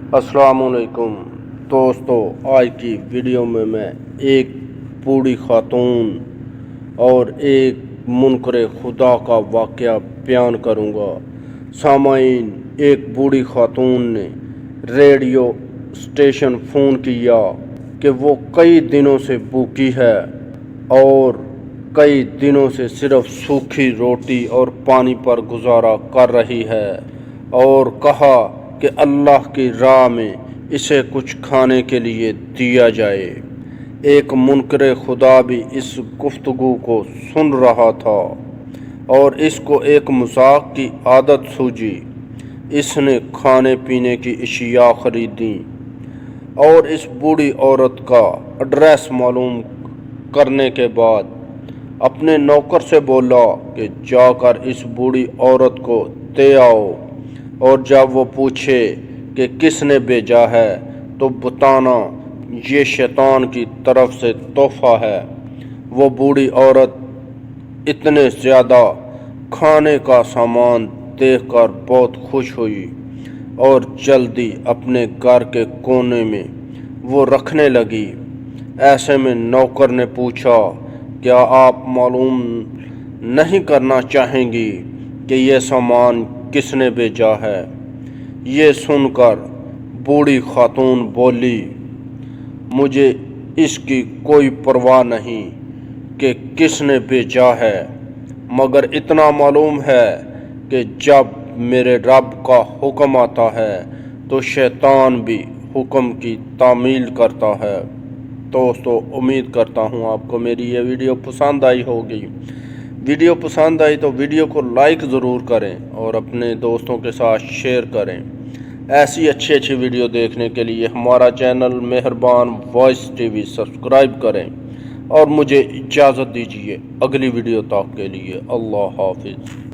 अस्सलामुअलैकुम दोस्तों, आज की वीडियो में मैं एक बूढ़ी खातून और एक मुनकरे खुदा का वाक़या बयान करूँगा। सामाईन, एक बूढ़ी खातून ने रेडियो स्टेशन फ़ोन किया कि वो कई दिनों से भूखी है और कई दिनों से सिर्फ सूखी रोटी और पानी पर गुजारा कर रही है, और कहा कि अल्लाह की राह में इसे कुछ खाने के लिए दिया जाए। एक मुनकरे खुदा भी इस गुफ्तगू को सुन रहा था और इसको एक मजाक की आदत सूझी। इसने खाने पीने की अशिया खरीदी और इस बूढ़ी औरत का एड्रेस मालूम करने के बाद अपने नौकर से बोला कि जाकर इस बूढ़ी औरत को दे आओ, और जब वो पूछे कि किसने भेजा है तो बताना ये शैतान की तरफ से तोहफा है। वो बूढ़ी औरत इतने ज़्यादा खाने का सामान देखकर बहुत खुश हुई और जल्दी अपने घर के कोने में वो रखने लगी। ऐसे में नौकर ने पूछा, क्या आप मालूम नहीं करना चाहेंगी कि यह सामान किसने भेजा है? ये सुनकर बूढ़ी खातून बोली, मुझे इसकी कोई परवाह नहीं कि किसने भेजा है, मगर इतना मालूम है कि जब मेरे रब का हुक्म आता है तो शैतान भी हुक्म की तामील करता है। दोस्तों, उम्मीद करता हूँ आपको मेरी ये वीडियो पसंद आई होगी। वीडियो पसंद आई तो वीडियो को लाइक ज़रूर करें और अपने दोस्तों के साथ शेयर करें। ऐसी अच्छी वीडियो देखने के लिए हमारा चैनल मेहरबान वॉइस टीवी सब्सक्राइब करें और मुझे इजाज़त दीजिए अगली वीडियो तक के लिए। अल्लाह हाफिज़।